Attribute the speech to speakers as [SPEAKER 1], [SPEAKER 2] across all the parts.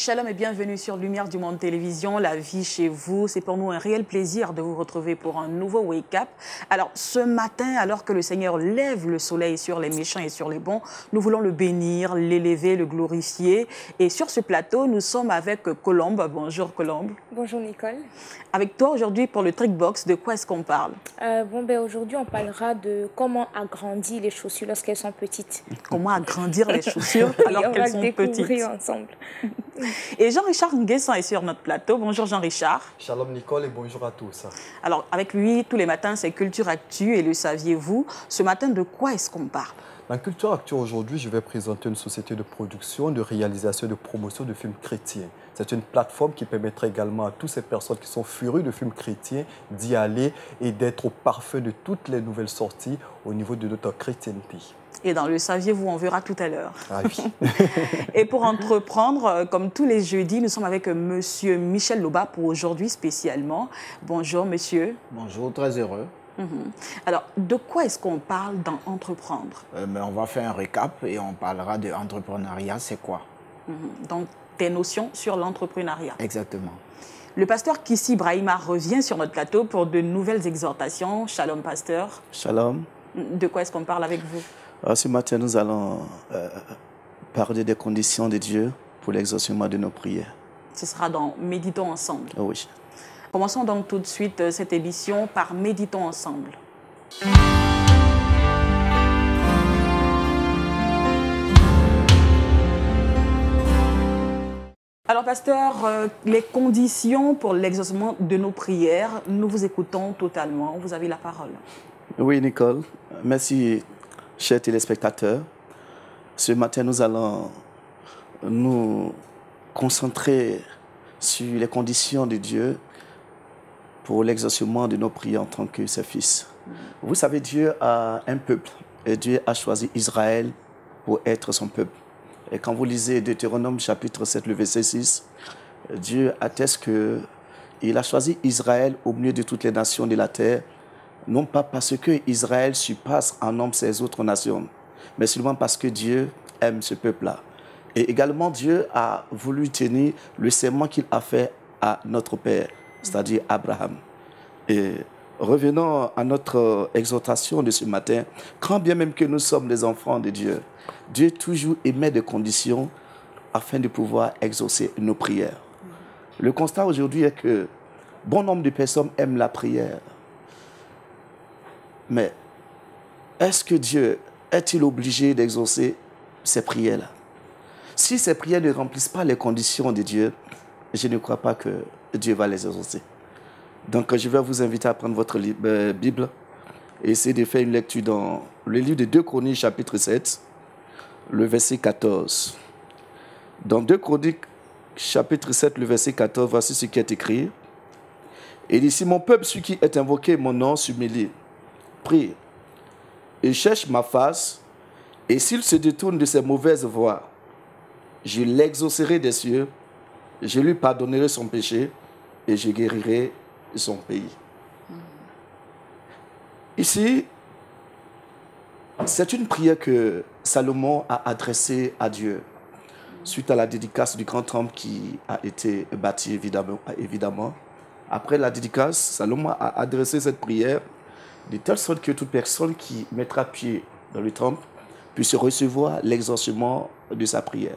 [SPEAKER 1] Shalom et bienvenue sur Lumière du Monde Télévision, la vie chez vous. C'est pour nous un réel plaisir de vous retrouver pour un nouveau Wake Up. Alors ce matin, alors que le Seigneur lève le soleil sur les méchants et sur les bons, nous voulons le bénir, l'élever, le glorifier. Et sur ce plateau, nous sommes avec Colombe. Bonjour Colombe.
[SPEAKER 2] Bonjour Nicole.
[SPEAKER 1] Avec toi aujourd'hui pour le Trickbox, de quoi est-ce qu'on parle?
[SPEAKER 2] Aujourd'hui, on parlera de comment agrandir les chaussures lorsqu'elles sont petites.
[SPEAKER 1] Comment agrandir les chaussures alors qu'elles sont petites.
[SPEAKER 2] On va le découvrir ensemble.
[SPEAKER 1] Et Jean-Richard Nguessan est sur notre plateau. Bonjour Jean-Richard.
[SPEAKER 3] Shalom Nicole et bonjour à tous.
[SPEAKER 1] Alors avec lui, tous les matins, c'est Culture Actu et le saviez-vous. Ce matin, de quoi est-ce qu'on parle?
[SPEAKER 3] Dans Culture Actu aujourd'hui, je vais présenter une société de production, de réalisation et de promotion de films chrétiens. C'est une plateforme qui permettrait également à toutes ces personnes qui sont furieuses de films chrétiens d'y aller et d'être au parfum de toutes les nouvelles sorties au niveau de notre chrétienté.
[SPEAKER 1] Et dans le saviez-vous, on verra tout à l'heure.
[SPEAKER 3] Ah oui.
[SPEAKER 1] Et pour entreprendre, comme tous les jeudis, nous sommes avec monsieur Michel Loba pour aujourd'hui spécialement. Bonjour monsieur.
[SPEAKER 4] Bonjour, très heureux.
[SPEAKER 1] Alors, de quoi est-ce qu'on parle dans entreprendre?
[SPEAKER 4] On va faire un récap et on parlera de entrepreneuriat, c'est quoi?
[SPEAKER 1] Donc, tes notions sur l'entrepreneuriat.
[SPEAKER 4] Exactement.
[SPEAKER 1] Le pasteur Kissi Brahima revient sur notre plateau pour de nouvelles exhortations. Shalom pasteur.
[SPEAKER 5] Shalom.
[SPEAKER 1] De quoi est-ce qu'on parle avec vous?
[SPEAKER 5] Ce matin, nous allons parler des conditions de Dieu pour l'exaucement de nos prières.
[SPEAKER 1] Ce sera dans Méditons ensemble.
[SPEAKER 5] Oh oui.
[SPEAKER 1] Commençons donc tout de suite cette émission par Méditons ensemble. Alors, pasteur, les conditions pour l'exaucement de nos prières, nous vous écoutons totalement. Vous avez la parole.
[SPEAKER 5] Oui, Nicole. Merci, chers téléspectateurs. Ce matin, nous allons nous concentrer sur les conditions de Dieu pour l'exaucement de nos prières en tant que ses fils. Vous savez, Dieu a un peuple et Dieu a choisi Israël pour être son peuple. Et quand vous lisez Deutéronome chapitre 7, le verset 6, Dieu atteste qu'il a choisi Israël au milieu de toutes les nations de la terre, non pas parce que Israël surpasse en nombre ces autres nations, mais seulement parce que Dieu aime ce peuple-là. Et également, Dieu a voulu tenir le serment qu'il a fait à notre Père, c'est-à-dire Abraham. Et revenons à notre exhortation de ce matin. Quand bien même que nous sommes des enfants de Dieu, Dieu toujours émet des conditions afin de pouvoir exaucer nos prières. Le constat aujourd'hui est que bon nombre de personnes aiment la prière. Mais est-ce que Dieu est-il obligé d'exaucer ces prières-là? Si ces prières ne remplissent pas les conditions de Dieu, je ne crois pas que Dieu va les exaucer. Donc, je vais vous inviter à prendre votre Bible et essayer de faire une lecture dans le livre de 2 Chroniques, chapitre 7, le verset 14. Dans 2 Chroniques, chapitre 7, le verset 14, voici ce qui est écrit. Il dit, si mon peuple, celui qui est invoqué, mon nom, s'humilie, prie, et cherche ma face, et s'il se détourne de ses mauvaises voies, je l'exaucerai des cieux, je lui pardonnerai son péché, et je guérirai son pays. Ici, c'est une prière que Salomon a adressée à Dieu suite à la dédicace du grand temple qui a été bâti évidemment. Après la dédicace, Salomon a adressé cette prière de telle sorte que toute personne qui mettra pied dans le temple puisse recevoir l'exaucement de sa prière.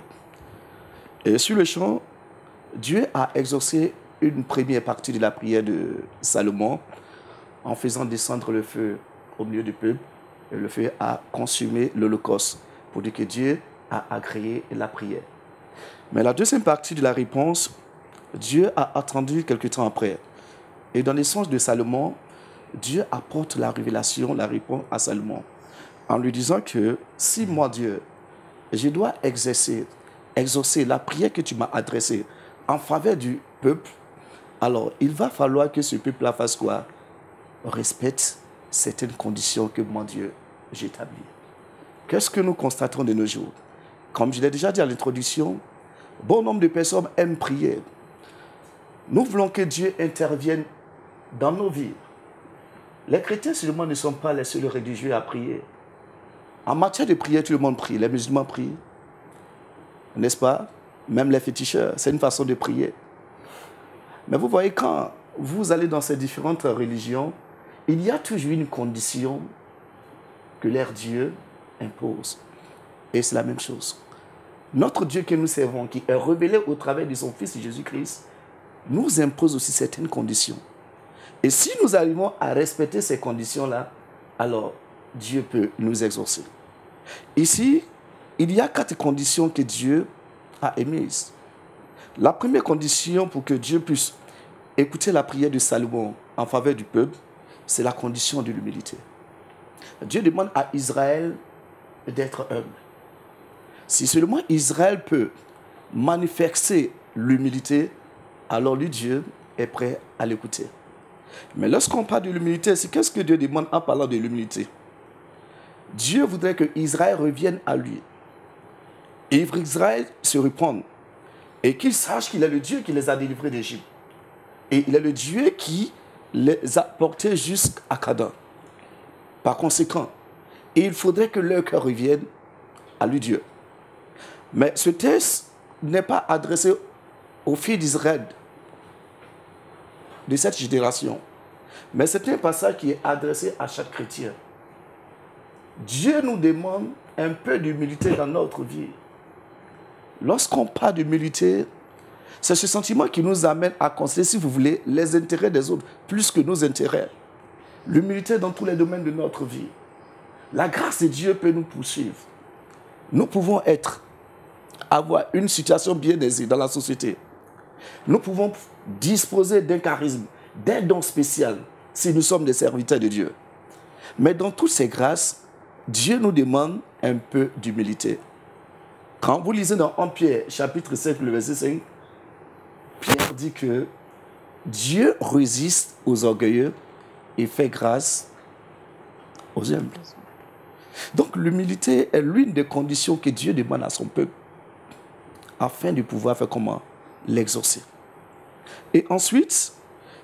[SPEAKER 5] Et sur le champ, Dieu a exaucé une première partie de la prière de Salomon en faisant descendre le feu au milieu du peuple. Et le feu a consumé l'Holocauste pour dire que Dieu a agréé la prière. Mais la deuxième partie de la réponse, Dieu a attendu quelque temps après. Et dans les sens de Salomon, Dieu apporte la révélation, la réponse à Salomon, en lui disant que si moi, Dieu, je dois exaucer la prière que tu m'as adressée en faveur du peuple, alors il va falloir que ce peuple-là fasse quoi? Respecte certaines conditions que moi, Dieu, j'établis. Qu'est-ce que nous constatons de nos jours? Comme je l'ai déjà dit à l'introduction, bon nombre de personnes aiment prier. Nous voulons que Dieu intervienne dans nos vies. Les chrétiens seulement ne sont pas les seuls religieux à prier. En matière de prière, tout le monde prie. Les musulmans prient, n'est-ce pas? même les féticheurs, c'est une façon de prier. Mais vous voyez, quand vous allez dans ces différentes religions, il y a toujours une condition que leur Dieu impose. Et c'est la même chose. Notre Dieu que nous servons, qui est révélé au travers de son Fils Jésus-Christ, nous impose aussi certaines conditions. Et si nous arrivons à respecter ces conditions-là, alors Dieu peut nous exaucer. Ici, il y a 4 conditions que Dieu a émises. La première condition pour que Dieu puisse écouter la prière de Salomon en faveur du peuple, c'est la condition de l'humilité. Dieu demande à Israël d'être humble. Si seulement Israël peut manifester l'humilité, alors lui, Dieu, est prêt à l'écouter. Mais lorsqu'on parle de l'humilité, c'est qu'est-ce que Dieu demande en parlant de l'humilité? Dieu voudrait que Israël revienne à lui. Et Israël se reprenne. Et qu'il sache qu'il est le Dieu qui les a délivrés d'Égypte. Et il est le Dieu qui les a portés jusqu'à Canaan. Par conséquent, il faudrait que leur cœur revienne à lui, Dieu. Mais ce texte n'est pas adressé aux filles d'Israël de cette génération. Mais c'est un passage qui est adressé à chaque chrétien. Dieu nous demande un peu d'humilité dans notre vie. Lorsqu'on parle d'humilité, c'est ce sentiment qui nous amène à considérer, si vous voulez, les intérêts des autres plus que nos intérêts. L'humilité dans tous les domaines de notre vie. La grâce de Dieu peut nous poursuivre. Nous pouvons avoir une situation bien aisée dans la société. Nous pouvons disposer d'un charisme, d'un don spécial, si nous sommes des serviteurs de Dieu. Mais dans toutes ces grâces, Dieu nous demande un peu d'humilité. Quand vous lisez dans 1 Pierre, chapitre 5, le verset 5, Pierre dit que Dieu résiste aux orgueilleux et fait grâce aux humbles. Donc l'humilité est l'une des conditions que Dieu demande à son peuple afin de pouvoir faire comment? L'exaucer. Et ensuite,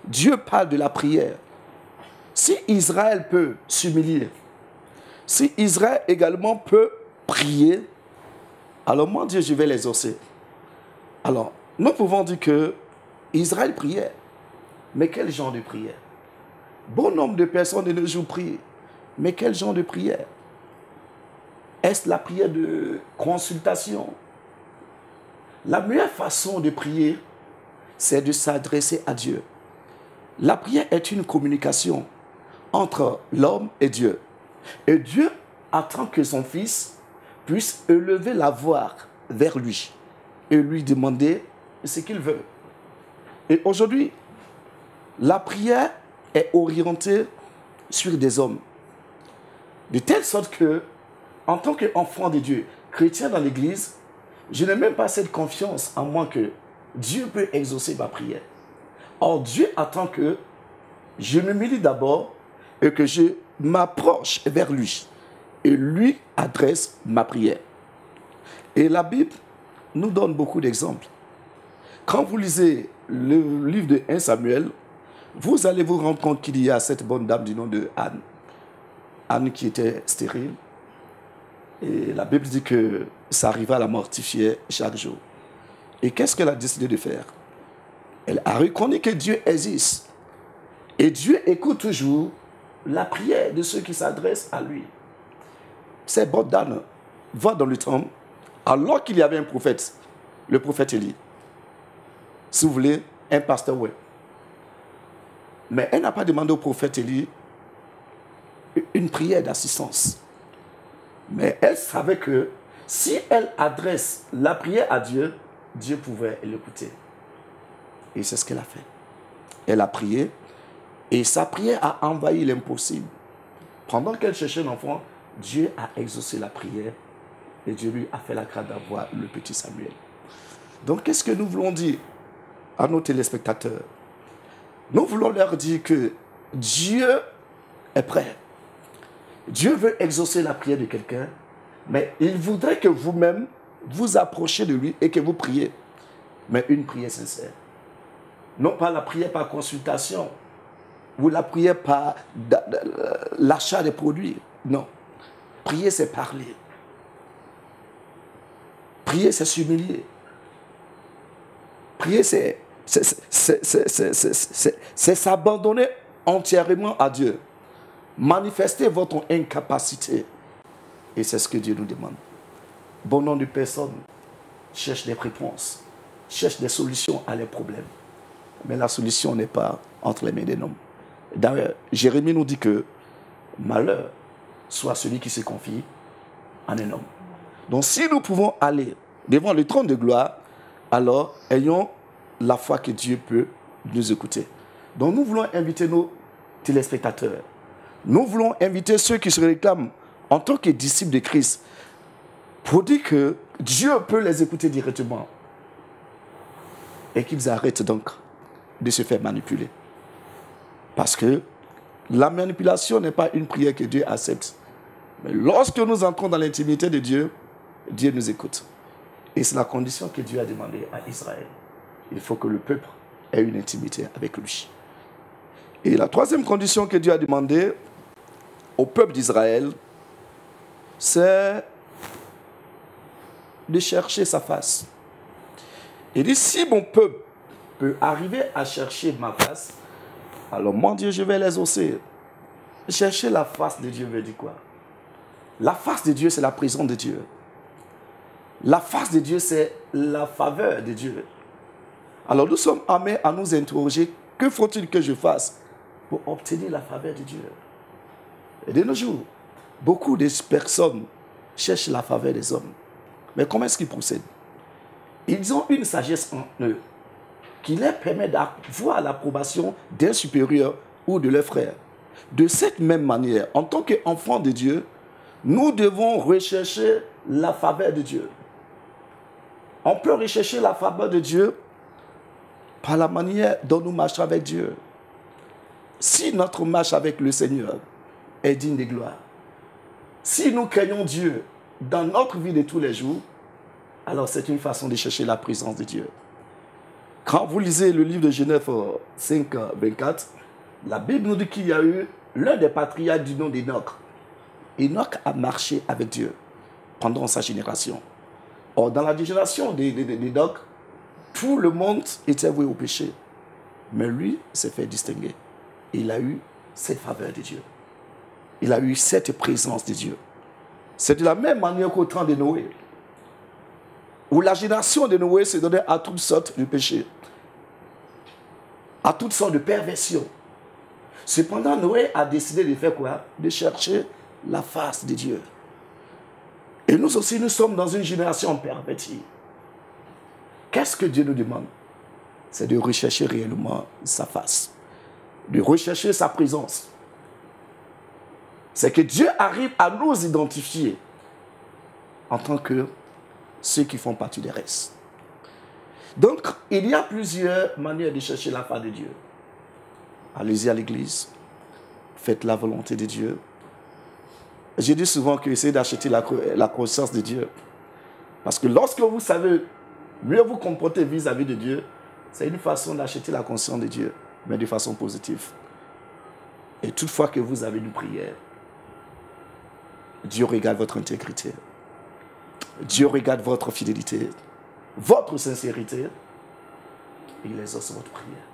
[SPEAKER 5] Dieu parle de la prière. Si Israël peut s'humilier, si Israël également peut prier, alors moi, Dieu, je vais l'exaucer. Alors, nous pouvons dire que Israël priait. Mais quel genre de prière? Bon nombre de personnes de nos jours prient. Mais quel genre de prière? Est-ce la prière de consultation? La meilleure façon de prier, c'est de s'adresser à Dieu. La prière est une communication entre l'homme et Dieu. Et Dieu attend que son Fils puisse élever la voix vers lui et lui demander ce qu'il veut. Et aujourd'hui, la prière est orientée sur des hommes. De telle sorte que, en tant qu'enfant de Dieu, chrétien dans l'Église, je n'ai même pas cette confiance en moi que Dieu peut exaucer ma prière. Or, Dieu attend que je m'humilie d'abord et que je m'approche vers lui et lui adresse ma prière. Et la Bible nous donne beaucoup d'exemples. Quand vous lisez le livre de 1 Samuel, vous allez vous rendre compte qu'il y a cette bonne dame du nom de Anne. Anne qui était stérile. Et la Bible dit que ça arriva à la mortifier chaque jour. Et qu'est-ce qu'elle a décidé de faire? Elle a reconnu que Dieu existe. Et Dieu écoute toujours la prière de ceux qui s'adressent à lui. Cette bonne dame va dans le temple alors qu'il y avait un prophète, le prophète Élie. Si vous voulez, un pasteur, oui. Mais elle n'a pas demandé au prophète Élie une prière d'assistance. Mais elle savait que si elle adresse la prière à Dieu, Dieu pouvait l'écouter. Et c'est ce qu'elle a fait. Elle a prié et sa prière a envahi l'impossible. Pendant qu'elle cherchait un enfant, Dieu a exaucé la prière et Dieu lui a fait la grâce d'avoir le petit Samuel. Donc, qu'est-ce que nous voulons dire à nos téléspectateurs? Nous voulons leur dire que Dieu est prêt. Dieu veut exaucer la prière de quelqu'un, mais il voudrait que vous-même vous approchiez de lui et que vous priez. Mais une prière sincère. Non pas la prière par consultation ou la prière par l'achat des produits. Non. Prier, c'est parler. Prier, c'est s'humilier. Prier, c'est s'abandonner entièrement à Dieu. Manifester votre incapacité. Et c'est ce que Dieu nous demande. Bon nombre de personnes cherchent des réponses, cherchent des solutions à leurs problèmes. Mais la solution n'est pas entre les mains des hommes. D'ailleurs, Jérémie nous dit que malheur soit celui qui se confie en un homme. Donc si nous pouvons aller devant le trône de gloire, alors ayons la foi que Dieu peut nous écouter. Donc nous voulons inviter nos téléspectateurs. Nous voulons inviter ceux qui se réclament en tant que disciples de Christ pour dire que Dieu peut les écouter directement et qu'ils arrêtent donc de se faire manipuler. Parce que la manipulation n'est pas une prière que Dieu accepte. Mais lorsque nous entrons dans l'intimité de Dieu, Dieu nous écoute. Et c'est la condition que Dieu a demandé à Israël. Il faut que le peuple ait une intimité avec lui. Et la troisième condition que Dieu a demandé au peuple d'Israël, c'est de chercher sa face. Il dit, si mon peuple peut arriver à chercher ma face, alors mon Dieu, je vais les exaucer. Chercher la face de Dieu veut dire quoi? La face de Dieu, c'est la présence de Dieu. La face de Dieu, c'est la faveur de Dieu. Alors nous sommes amenés à nous interroger, que faut-il que je fasse pour obtenir la faveur de Dieu? Et de nos jours, beaucoup de personnes cherchent la faveur des hommes. Mais comment est-ce qu'ils procèdent? Ils ont une sagesse en eux qui leur permet d'avoir l'approbation d'un supérieur ou de leur frère. De cette même manière, en tant qu'enfants de Dieu, nous devons rechercher la faveur de Dieu. On peut rechercher la faveur de Dieu par la manière dont nous marchons avec Dieu. Si notre marche avec le Seigneur est digne de gloire, si nous craignons Dieu dans notre vie de tous les jours, alors c'est une façon de chercher la présence de Dieu. Quand vous lisez le livre de Genèse 5, 24, la Bible nous dit qu'il y a eu l'un des patriarches du nom d'Enoch. Enoch a marché avec Dieu pendant sa génération. Or, dans la génération d'Enoch, tout le monde était voué au péché. Mais lui s'est fait distinguer. Il a eu cette faveur de Dieu. Il a eu cette présence de Dieu. C'est de la même manière qu'au temps de Noé, où la génération de Noé se donnait à toutes sortes de péchés, à toutes sortes de perversions. Cependant, Noé a décidé de faire quoi? De chercher la face de Dieu. Et nous aussi, nous sommes dans une génération pervertie. Qu'est-ce que Dieu nous demande? C'est de rechercher réellement sa face, de rechercher sa présence. C'est que Dieu arrive à nous identifier en tant que ceux qui font partie des restes. Donc, il y a plusieurs manières de chercher la face de Dieu. Allez-y à l'église, faites la volonté de Dieu. Je dis souvent que essayez d'acheter la conscience de Dieu. Parce que lorsque vous savez mieux vous comporter vis-à-vis de Dieu, c'est une façon d'acheter la conscience de Dieu, mais de façon positive. Et toutefois que vous avez une prière, Dieu regarde votre intégrité. Dieu regarde votre fidélité, votre sincérité. Il exauce votre prière.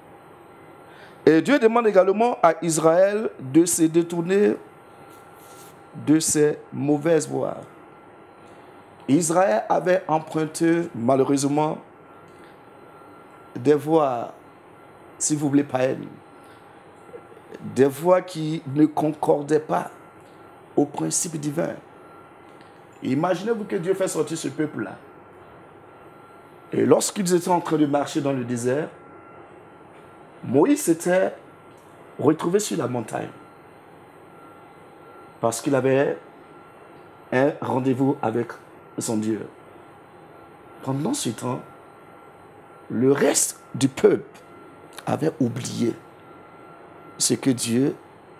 [SPEAKER 5] Et Dieu demande également à Israël de se détourner de ses mauvaises voies. Israël avait emprunté malheureusement des voies, si vous voulez, païennes, des voies qui ne concordaient pas aux principes divins. Imaginez-vous que Dieu fait sortir ce peuple-là. Et lorsqu'ils étaient en train de marcher dans le désert, Moïse s'était retrouvé sur la montagne parce qu'il avait un rendez-vous avec son Dieu. Pendant ce temps, le reste du peuple avait oublié ce que Dieu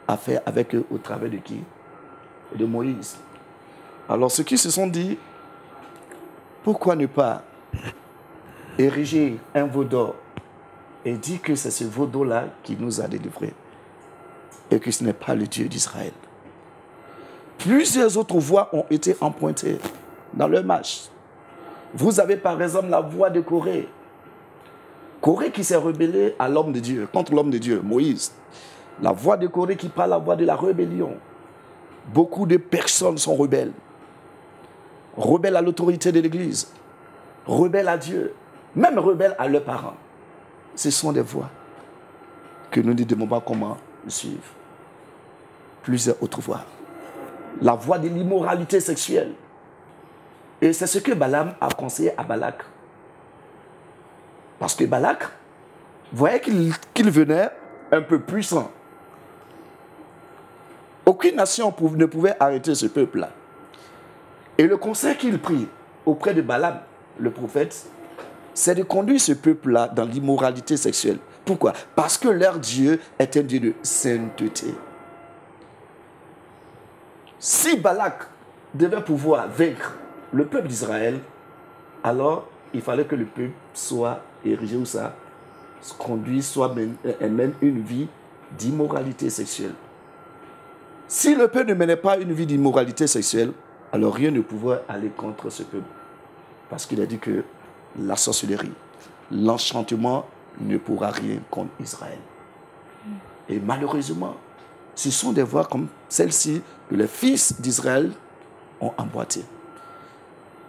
[SPEAKER 5] a fait avec eux au travers de qui? De Moïse. Alors ceux qui se sont dit, pourquoi ne pas ériger un veau d'or et dire que c'est ce veau d'or-là qui nous a délivrés et que ce n'est pas le Dieu d'Israël. Plusieurs autres voies ont été empruntées dans leur marche. Vous avez par exemple la voie de Corée. Corée qui s'est rebellée à l'homme de Dieu, contre l'homme de Dieu, Moïse. La voix de Corée qui parle la voix de la rébellion. Beaucoup de personnes sont rebelles. Rebelles à l'autorité de l'Église. Rebelles à Dieu. Même rebelles à leurs parents. Ce sont des voix que nous ne devons pas comment suivre. Plusieurs autres voix. La voix de l'immoralité sexuelle. Et c'est ce que Balaam a conseillé à Balak. Parce que Balak voyait qu'il venait un peu puissant. Aucune nation ne pouvait arrêter ce peuple-là. Et le conseil qu'il prit auprès de Balaam, le prophète, c'est de conduire ce peuple-là dans l'immoralité sexuelle. Pourquoi? Parce que leur Dieu est un Dieu de sainteté. Si Balak devait pouvoir vaincre le peuple d'Israël, alors il fallait que le peuple soit érigé ou ça, conduit, soit mène une vie d'immoralité sexuelle. Si le peuple ne menait pas une vie d'immoralité sexuelle, alors rien ne pouvait aller contre ce peuple. Parce qu'il a dit que la sorcellerie, l'enchantement ne pourra rien contre Israël. Et malheureusement, ce sont des voix comme celle-ci que les fils d'Israël ont emboîtées.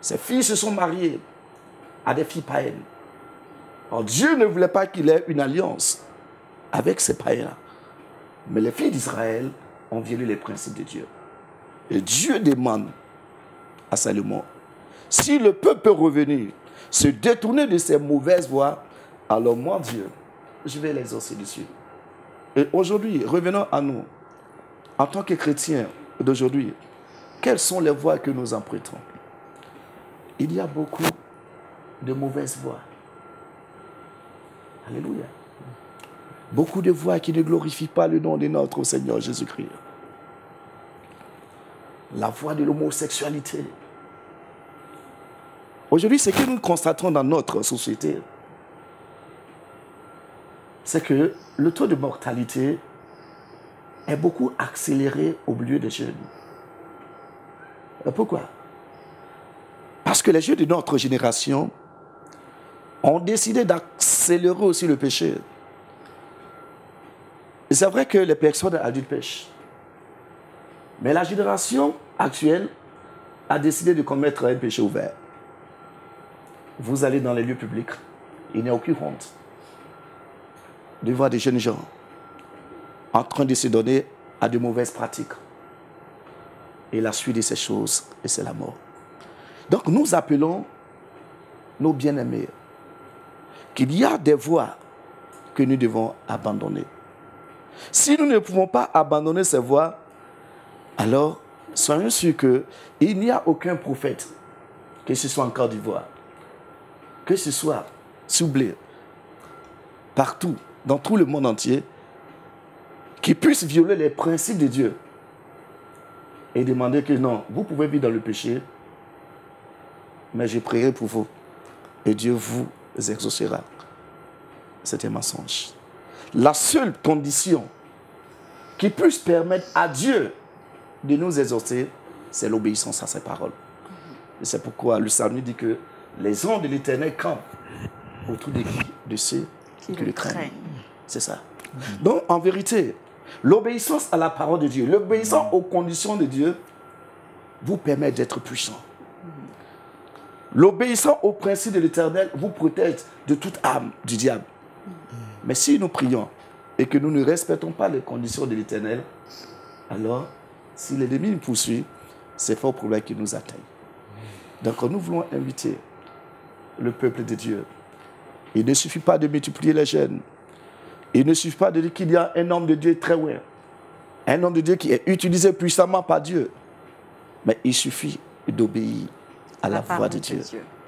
[SPEAKER 5] Ces filles se sont mariées à des filles païennes. Alors Dieu ne voulait pas qu'il ait une alliance avec ces païens. Mais les filles d'Israël ont violé les principes de Dieu. Et Dieu demande à Salomon, si le peuple peut revenir, se détourner de ces mauvaises voies, alors moi, Dieu, je vais l'exaucer dessus. Et aujourd'hui, revenons à nous. En tant que chrétiens d'aujourd'hui, quelles sont les voies que nous empruntons? Il y a beaucoup de mauvaises voies. Alléluia. Beaucoup de voix qui ne glorifient pas le nom de notre Seigneur Jésus-Christ. La voix de l'homosexualité. Aujourd'hui, ce que nous constatons dans notre société, c'est que le taux de mortalité est beaucoup accéléré au milieu des jeunes. Pourquoi? Parce que les jeunes de notre génération ont décidé d'accélérer aussi le péché. Et c'est vrai que les personnes adultes pêchent. Mais la génération actuelle a décidé de commettre un péché ouvert. Vous allez dans les lieux publics, il n'y a aucune honte de voir des jeunes gens en train de se donner à de mauvaises pratiques. Et la suite de ces choses, et c'est la mort. Donc nous appelons nos bien-aimés qu'il y a des voies que nous devons abandonner. Si nous ne pouvons pas abandonner ces voies, alors soyons sûrs qu'il n'y a aucun prophète, que ce soit en Côte d'Ivoire, que ce soit soublé, partout, dans tout le monde entier, qui puisse violer les principes de Dieu et demander que non, vous pouvez vivre dans le péché, mais je prierai pour vous et Dieu vous exaucera. C'est un mensonge. La seule condition qui puisse permettre à Dieu de nous exaucer, c'est l'obéissance à ses paroles. Et c'est pourquoi le psalmiste dit que les anges de l'Éternel campent autour de ceux qui le craignent. C'est ça. Donc, en vérité, l'obéissance à la parole de Dieu, l'obéissance aux conditions de Dieu, vous permet d'être puissant. L'obéissance aux principes de l'Éternel vous protège de toute âme du diable. Mais si nous prions et que nous ne respectons pas les conditions de l'Éternel, alors, si l'ennemi nous poursuit, c'est fort problème qui nous atteigne. Donc, nous voulons inviter le peuple de Dieu. Il ne suffit pas de multiplier les jeunes. Il ne suffit pas de dire qu'il y a un homme de Dieu très loin. Un homme de Dieu qui est utilisé puissamment par Dieu. Mais il suffit d'obéir à la voix de Dieu.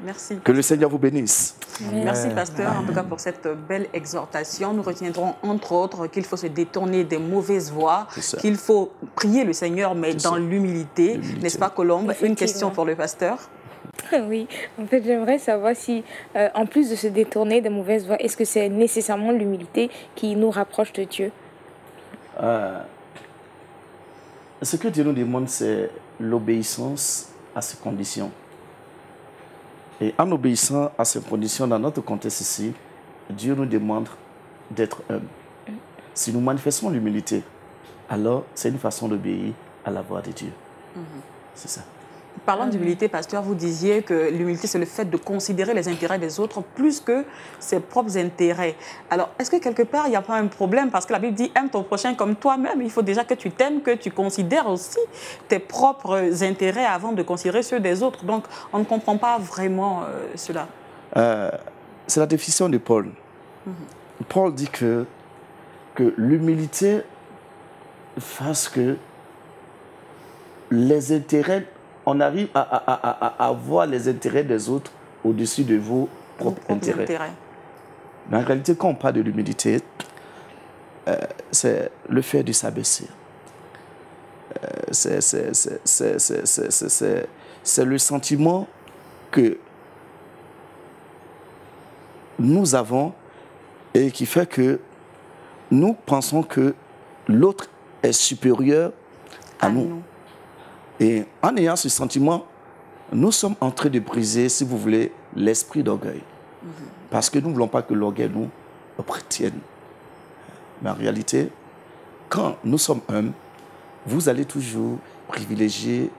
[SPEAKER 1] Merci.
[SPEAKER 5] Que le Seigneur vous bénisse.
[SPEAKER 1] Merci, pasteur, en tout cas pour cette belle exhortation. Nous retiendrons entre autres qu'il faut se détourner des mauvaises voies, qu'il faut prier le Seigneur, mais dans l'humilité. N'est-ce pas, Colombe? Une question pour le pasteur.
[SPEAKER 2] Oui, en fait, j'aimerais savoir si, en plus de se détourner des mauvaises voies, est-ce que c'est nécessairement l'humilité qui nous rapproche de Dieu?
[SPEAKER 5] Ce que Dieu nous demande, c'est l'obéissance à ses conditions. Et en obéissant à ces conditions, dans notre contexte ici, Dieu nous demande d'être humbles. Si nous manifestons l'humilité, alors c'est une façon d'obéir à la voix de Dieu. C'est ça.
[SPEAKER 1] Parlant d'humilité, pasteur, vous disiez que l'humilité, c'est le fait de considérer les intérêts des autres plus que ses propres intérêts. Alors, est-ce que quelque part, il n'y a pas un problème? Parce que la Bible dit, aime ton prochain comme toi-même. Il faut déjà que tu t'aimes, que tu considères aussi tes propres intérêts avant de considérer ceux des autres. Donc, on ne comprend pas vraiment cela.
[SPEAKER 5] C'est la définition de Paul. Paul dit que l'humilité fasse que les intérêts, on arrive à voir les intérêts des autres au-dessus de vos propres intérêts. Mais en réalité, quand on parle de l'humilité, c'est le fait de s'abaisser. C'est le sentiment que nous avons et qui fait que nous pensons que l'autre est supérieur à nous. Et en ayant ce sentiment, nous sommes en train de briser, si vous voulez, l'esprit d'orgueil. Parce que nous ne voulons pas que l'orgueil nous retienne. Mais en réalité, quand nous sommes humbles, vous allez toujours privilégier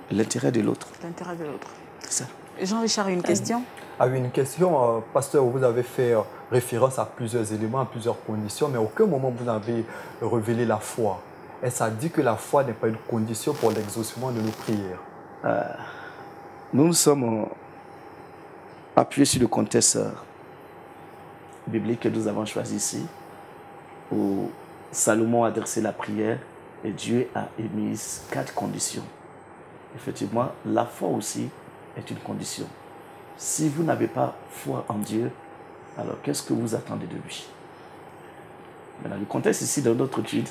[SPEAKER 5] l'intérêt de l'autre.
[SPEAKER 1] L'intérêt de l'autre.
[SPEAKER 5] C'est ça.
[SPEAKER 1] Jean-Richard, une question?
[SPEAKER 3] Ah oui, une question. Pasteur, vous avez fait référence à plusieurs éléments, à plusieurs conditions, mais à aucun moment vous n'avez révélé la foi. Et ça dit que la foi n'est pas une condition pour l'exaucement de nos prières.
[SPEAKER 5] Nous nous sommes appuyés sur le contexte biblique que nous avons choisi ici, où Salomon a adressé la prière et Dieu a émis 4 conditions. Effectivement, la foi aussi est une condition. Si vous n'avez pas foi en Dieu, alors qu'est-ce que vous attendez de lui? Maintenant, le contexte ici de notre étude,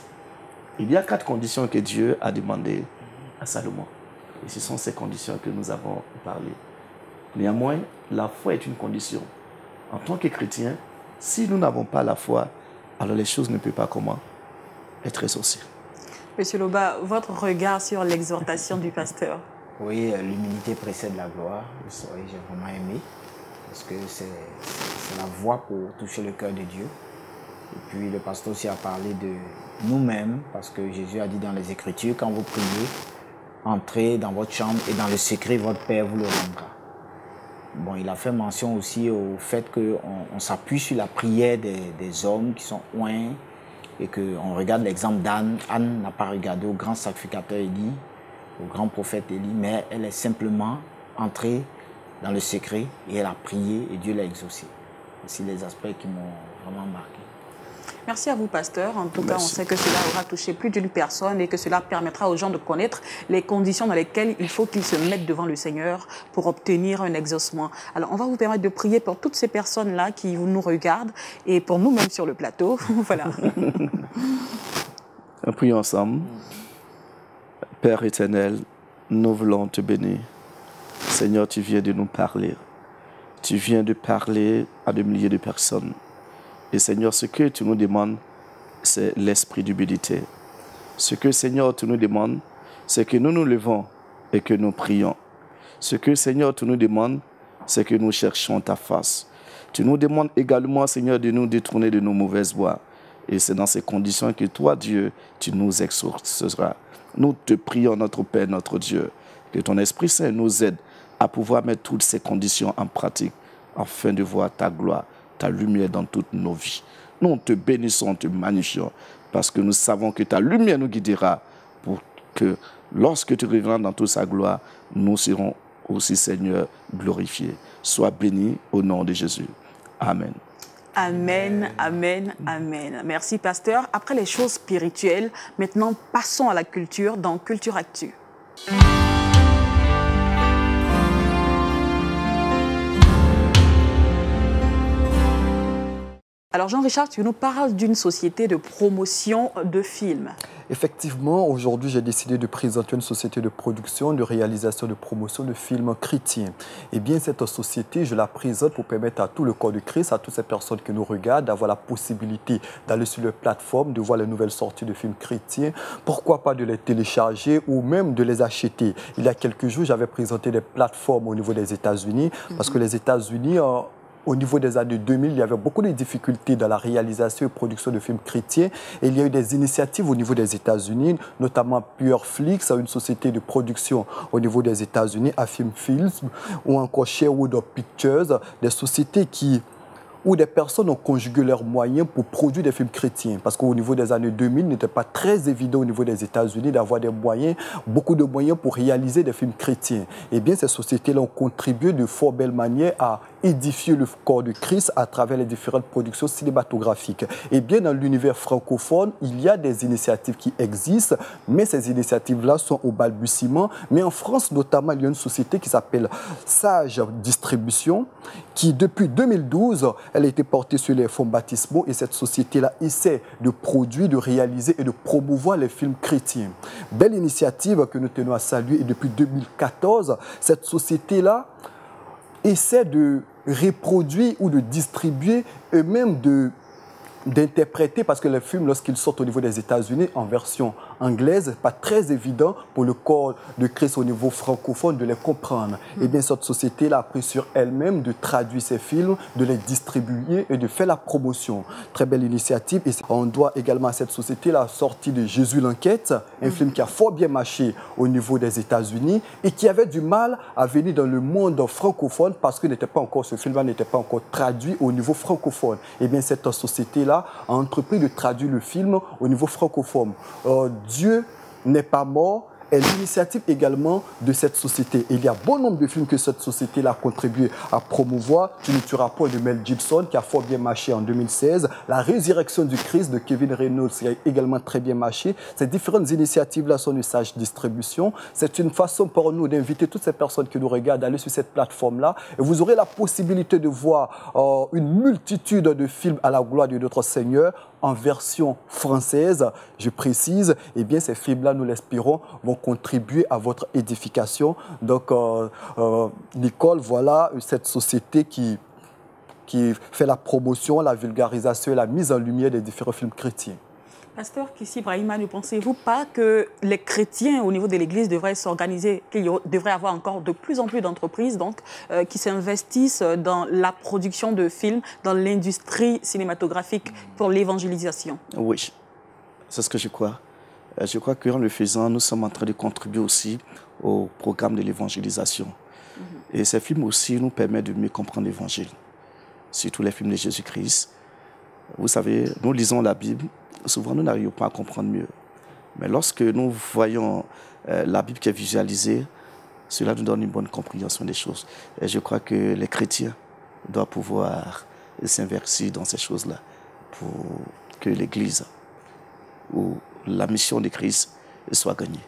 [SPEAKER 5] il y a 4 conditions que Dieu a demandées à Salomon. Et ce sont ces conditions que nous avons parlé. Néanmoins, la foi est une condition. En tant que chrétien, si nous n'avons pas la foi, alors les choses ne peuvent pas comment être exaucées.
[SPEAKER 1] Monsieur Loba, votre regard sur l'exhortation du pasteur?
[SPEAKER 4] Oui, l'humilité précède la gloire. Oui, j'ai vraiment aimé. Parce que c'est la voie pour toucher le cœur de Dieu. Et puis le pasteur aussi a parlé de nous-mêmes, parce que Jésus a dit dans les Écritures, quand vous priez, entrez dans votre chambre et dans le secret, votre Père vous le rendra. Bon, il a fait mention aussi au fait qu'on s'appuie sur la prière des hommes qui sont oints et qu'on regarde l'exemple d'Anne. Anne n'a pas regardé au grand sacrificateur Élie, au grand prophète Élie, mais elle est simplement entrée dans le secret et elle a prié et Dieu l'a exaucé. Voici les aspects qui m'ont vraiment marqué.
[SPEAKER 1] Merci à vous, pasteur. En tout cas, on sait que cela aura touché plus d'une personne et que cela permettra aux gens de connaître les conditions dans lesquelles il faut qu'ils se mettent devant le Seigneur pour obtenir un exaucement. Alors, on va vous permettre de prier pour toutes ces personnes-là qui nous regardent et pour nous-mêmes sur le plateau. Voilà.
[SPEAKER 5] Prions ensemble. Père éternel, nous voulons te bénir. Seigneur, tu viens de nous parler. Tu viens de parler à des milliers de personnes. Et Seigneur, ce que tu nous demandes, c'est l'esprit d'humilité. Ce que, Seigneur, tu nous demandes, c'est que nous nous levons et que nous prions. Ce que, Seigneur, tu nous demandes, c'est que nous cherchons ta face. Tu nous demandes également, Seigneur, de nous détourner de nos mauvaises voies. Et c'est dans ces conditions que toi, Dieu, tu nous exauceras. Nous te prions, notre Père, notre Dieu, que ton Esprit Saint nous aide à pouvoir mettre toutes ces conditions en pratique afin de voir ta gloire, ta lumière dans toutes nos vies. Nous te bénissons, te magnifions, parce que nous savons que ta lumière nous guidera pour que lorsque tu reviendras dans toute sa gloire, nous serons aussi, Seigneur, glorifiés. Sois béni au nom de Jésus. Amen.
[SPEAKER 1] Amen, amen, amen. Merci, pasteur. Après les choses spirituelles, maintenant, passons à la culture dans Culture Actu. Alors Jean-Richard, tu nous parles d'une société de promotion de films.
[SPEAKER 3] Effectivement, aujourd'hui, j'ai décidé de présenter une société de production, de réalisation, de promotion de films chrétiens. Eh bien, cette société, je la présente pour permettre à tout le corps de Christ, à toutes ces personnes qui nous regardent, d'avoir la possibilité d'aller sur leur plateforme, de voir les nouvelles sorties de films chrétiens. Pourquoi pas de les télécharger ou même de les acheter. Il y a quelques jours, j'avais présenté des plateformes au niveau des États-Unis, parce que les États-Unis au niveau des années 2000, il y avait beaucoup de difficultés dans la réalisation et production de films chrétiens. Et il y a eu des initiatives au niveau des États-Unis, notamment Pureflix, une société de production au niveau des États-Unis, Affirm Films, ou encore Sherwood Pictures, des sociétés où des personnes ont conjugué leurs moyens pour produire des films chrétiens. Parce qu'au niveau des années 2000, il n'était pas très évident au niveau des États-Unis d'avoir des moyens, beaucoup de moyens pour réaliser des films chrétiens. Eh bien, ces sociétés-là ont contribué de fort belle manière à édifier le corps de Christ à travers les différentes productions cinématographiques. Eh bien, dans l'univers francophone, il y a des initiatives qui existent, mais ces initiatives-là sont au balbutiement. Mais en France, notamment, il y a une société qui s'appelle Sage Distribution, qui, depuis 2012, elle a été portée sur les fonds baptismaux et cette société-là essaie de produire, de réaliser et de promouvoir les films chrétiens. Belle initiative que nous tenons à saluer et depuis 2014, cette société-là essaie de reproduire ou de distribuer eux-mêmes d'interpréter, parce que les films, lorsqu'ils sortent au niveau des États-Unis en version anglaise, pas très évident pour le corps de Christ au niveau francophone de les comprendre. Et bien, cette société-là a pris sur elle-même de traduire ces films, de les distribuer et de faire la promotion. Très belle initiative. Et on doit également à cette société la sortie de Jésus l'enquête, un film qui a fort bien marché au niveau des États-Unis et qui avait du mal à venir dans le monde francophone parce que ce film-là n'était pas encore traduit au niveau francophone. Et bien, cette société-là a entrepris de traduire le film au niveau francophone. Dieu n'est pas mort est l'initiative également de cette société. Et il y a bon nombre de films que cette société-là a contribué à promouvoir. Tu ne tueras pas de Mel Gibson, qui a fort bien marché en 2016. La résurrection du Christ de Kevin Reynolds, qui a également très bien marché. Ces différentes initiatives-là sont de Sage Distribution. C'est une façon pour nous d'inviter toutes ces personnes qui nous regardent à aller sur cette plateforme-là. Et vous aurez la possibilité de voir une multitude de films à la gloire de notre Seigneur en version française, je précise. Eh bien, ces films-là, nous l'espérons, vont contribuer à votre édification. Donc, Nicole, voilà cette société qui fait la promotion, la vulgarisation et la mise en lumière des différents films chrétiens.
[SPEAKER 1] Pasteur Kissi Brahima, ne pensez-vous pas que les chrétiens au niveau de l'Église devraient s'organiser, qu'il devrait y avoir encore de plus en plus d'entreprises qui s'investissent dans la production de films, dans l'industrie cinématographique pour l'évangélisation?
[SPEAKER 5] Oui, c'est ce que je crois. Je crois qu'en le faisant, nous sommes en train de contribuer aussi au programme de l'évangélisation. Et ces films aussi nous permettent de mieux comprendre l'Évangile, surtout les films de Jésus-Christ. Vous savez, nous lisons la Bible, souvent nous n'arrivons pas à comprendre mieux. Mais lorsque nous voyons la Bible qui est visualisée, cela nous donne une bonne compréhension des choses. Et je crois que les chrétiens doivent pouvoir s'investir dans ces choses-là pour que l'Église ou la mission de Christ soit gagnée.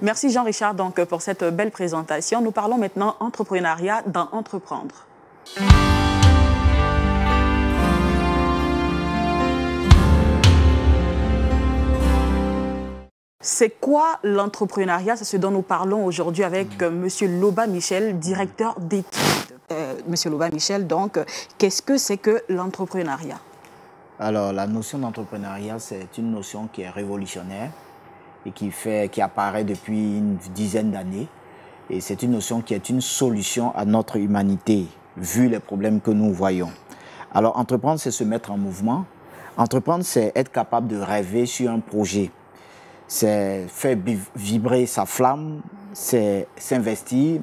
[SPEAKER 1] Merci Jean-Richard pour cette belle présentation. Nous parlons maintenant entrepreneuriat dans Entreprendre. C'est quoi l'entrepreneuriat? C'est ce dont nous parlons aujourd'hui avec M. Loba Michel, directeur d'études. M. Loba Michel, donc, qu'est-ce que c'est que l'entrepreneuriat?
[SPEAKER 4] Alors, la notion d'entrepreneuriat, c'est une notion qui est révolutionnaire et qui apparaît depuis une dizaine d'années. Et c'est une notion qui est une solution à notre humanité, vu les problèmes que nous voyons. Alors, entreprendre, c'est se mettre en mouvement. Entreprendre, c'est être capable de rêver sur un projet. C'est faire vibrer sa flamme, c'est s'investir,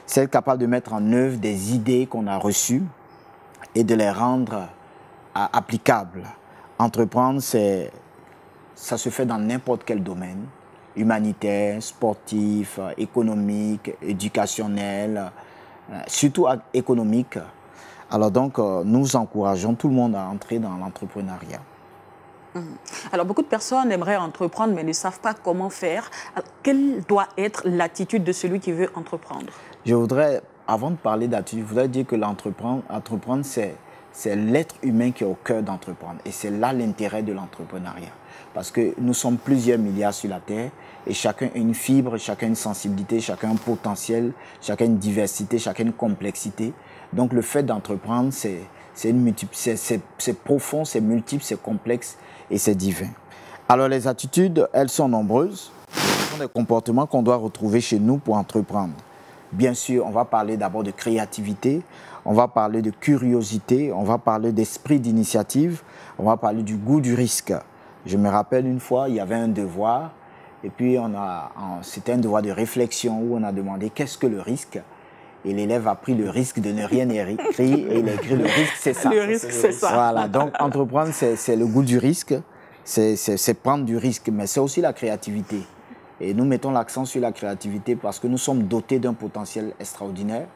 [SPEAKER 4] c'est être capable de mettre en œuvre des idées qu'on a reçues et de les rendre applicables. Entreprendre, ça se fait dans n'importe quel domaine, humanitaire, sportif, économique, éducationnel, surtout économique. Alors donc, nous encourageons tout le monde à entrer dans l'entrepreneuriat.
[SPEAKER 1] Alors, beaucoup de personnes aimeraient entreprendre, mais ne savent pas comment faire. Alors, quelle doit être l'attitude de celui qui veut entreprendre?
[SPEAKER 4] Je voudrais, avant de parler d'attitude, je voudrais dire que entreprendre, c'est l'être humain qui est au cœur d'entreprendre. Et c'est là l'intérêt de l'entrepreneuriat. Parce que nous sommes plusieurs milliards sur la Terre, et chacun a une fibre, chacun a une sensibilité, chacun a un potentiel, chacun a une diversité, chacun a une complexité. Donc, le fait d'entreprendre, c'est profond, c'est multiple, c'est complexe et c'est divin. Alors les attitudes, elles sont nombreuses. Ce sont des comportements qu'on doit retrouver chez nous pour entreprendre. Bien sûr, on va parler d'abord de créativité, on va parler de curiosité, on va parler d'esprit d'initiative, on va parler du goût du risque. Je me rappelle une fois, il y avait un devoir, et puis c'était un devoir de réflexion où on a demandé qu'est-ce que le risque. Et l'élève a pris le risque de ne rien écrire et il a écrit le risque, c'est ça.
[SPEAKER 1] Le risque, c'est ça.
[SPEAKER 4] Voilà, donc entreprendre, c'est le goût du risque, c'est prendre du risque, mais c'est aussi la créativité. Et nous mettons l'accent sur la créativité parce que nous sommes dotés d'un potentiel extraordinaire,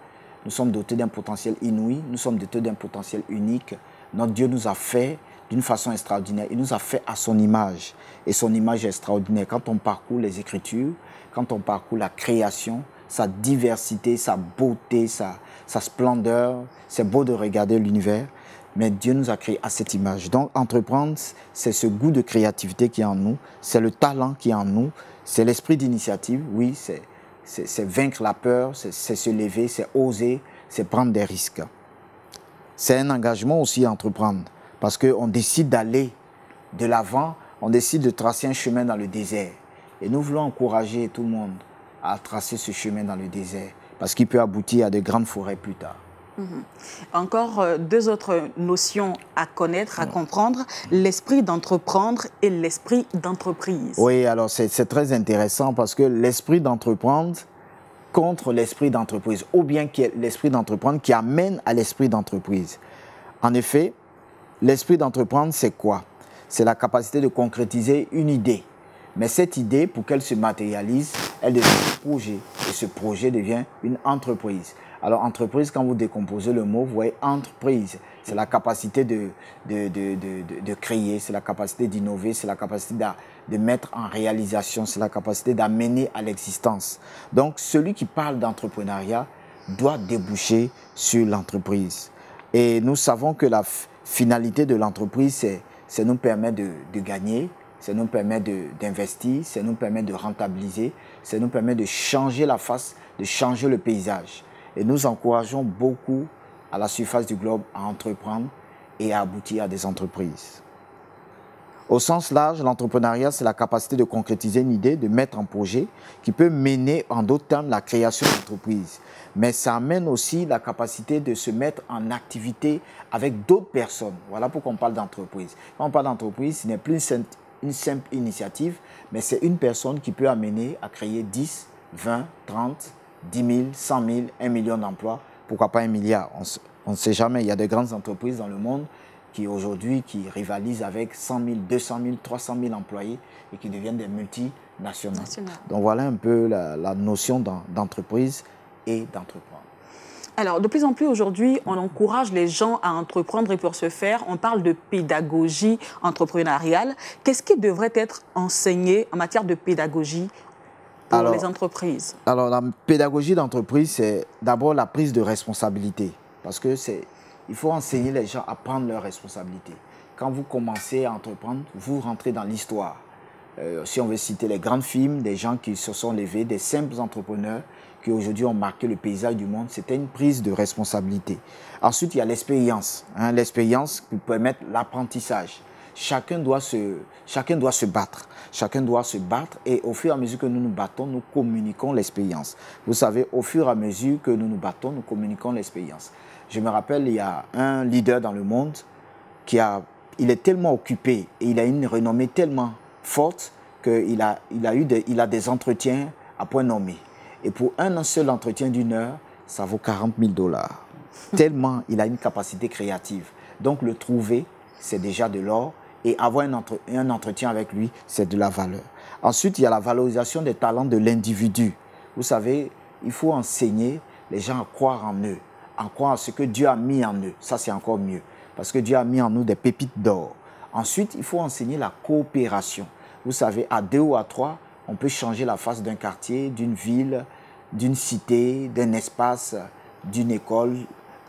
[SPEAKER 4] nous sommes dotés d'un potentiel inouï, nous sommes dotés d'un potentiel unique. Notre Dieu nous a fait d'une façon extraordinaire, il nous a fait à son image. Et son image est extraordinaire. Quand on parcourt les Écritures, quand on parcourt la création, sa diversité, sa beauté, sa splendeur. C'est beau de regarder l'univers, mais Dieu nous a créés à cette image. Donc, entreprendre, c'est ce goût de créativité qui est en nous, c'est le talent qui est en nous, c'est l'esprit d'initiative, oui, c'est vaincre la peur, c'est se lever, c'est oser, c'est prendre des risques. C'est un engagement aussi à entreprendre, parce qu'on décide d'aller de l'avant, on décide de tracer un chemin dans le désert. Et nous voulons encourager tout le monde à tracer ce chemin dans le désert, parce qu'il peut aboutir à de grandes forêts plus tard.
[SPEAKER 1] Encore deux autres notions à connaître, à comprendre, l'esprit d'entreprendre et l'esprit d'entreprise.
[SPEAKER 4] Oui, alors c'est très intéressant parce que l'esprit d'entreprendre contre l'esprit d'entreprise, ou bien l'esprit d'entreprendre qui amène à l'esprit d'entreprise. En effet, l'esprit d'entreprendre, c'est quoi? C'est la capacité de concrétiser une idée. Mais cette idée, pour qu'elle se matérialise, elle devient un projet. Et ce projet devient une entreprise. Alors, entreprise, quand vous décomposez le mot, vous voyez entreprise. C'est la capacité de créer, c'est la capacité d'innover, c'est la capacité de mettre en réalisation, c'est la capacité d'amener à l'existence. Donc, celui qui parle d'entrepreneuriat doit déboucher sur l'entreprise. Et nous savons que la finalité de l'entreprise, c'est nous permettre de gagner, ça nous permet d'investir, ça nous permet de rentabiliser, ça nous permet de changer la face, de changer le paysage. Et nous encourageons beaucoup à la surface du globe à entreprendre et à aboutir à des entreprises. Au sens large, l'entrepreneuriat, c'est la capacité de concrétiser une idée, de mettre en projet, qui peut mener, en d'autres termes, la création d'entreprise. Mais ça amène aussi la capacité de se mettre en activité avec d'autres personnes. Voilà pourquoi on parle d'entreprise. Quand on parle d'entreprise, ce n'est plus une simple initiative, mais c'est une personne qui peut amener à créer 10, 20, 30, 10 000, 100 000, 1 million d'emplois. Pourquoi pas 1 milliard? On ne sait jamais. Il y a de grandes entreprises dans le monde qui aujourd'hui rivalisent avec 100 000, 200 000, 300 000 employés et qui deviennent des multinationales. Donc voilà un peu la notion d'entreprise et d'entreprendre.
[SPEAKER 1] Alors, de plus en plus aujourd'hui, on encourage les gens à entreprendre et pour ce faire, on parle de pédagogie entrepreneuriale. Qu'est-ce qui devrait être enseigné en matière de pédagogie pour les entreprises?
[SPEAKER 4] Alors, la pédagogie d'entreprise, c'est d'abord la prise de responsabilité. Parce que il faut enseigner les gens à prendre leurs responsabilités. Quand vous commencez à entreprendre, vous rentrez dans l'histoire. Si on veut citer les grands films, des gens qui se sont levés, des simples entrepreneurs qui aujourd'hui ont marqué le paysage du monde, c'était une prise de responsabilité. Ensuite, il y a l'expérience. L'expérience qui permet l'apprentissage. Chacun doit se battre. Chacun doit se battre et au fur et à mesure que nous nous battons, nous communiquons l'expérience. Vous savez, au fur et à mesure que nous nous battons, nous communiquons l'expérience. Je me rappelle, il y a un leader dans le monde il est tellement occupé et il a une renommée tellement forte qu'il a des entretiens à point nommé. Et pour un seul entretien d'1 heure, ça vaut 40 000 $. Tellement il a une capacité créative. Donc le trouver, c'est déjà de l'or. Et avoir un entretien avec lui, c'est de la valeur. Ensuite, il y a la valorisation des talents de l'individu. Vous savez, il faut enseigner les gens à croire en eux, à croire en ce que Dieu a mis en eux. Ça, c'est encore mieux. Parce que Dieu a mis en nous des pépites d'or. Ensuite, il faut enseigner la coopération. Vous savez, à 2 ou à 3, on peut changer la face d'un quartier, d'une ville, d'une cité, d'un espace, d'une école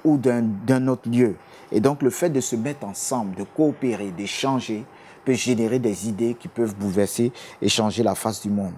[SPEAKER 4] ou d'un autre lieu. Et donc, le fait de se mettre ensemble, de coopérer, d'échanger, peut générer des idées qui peuvent bouleverser et changer la face du monde.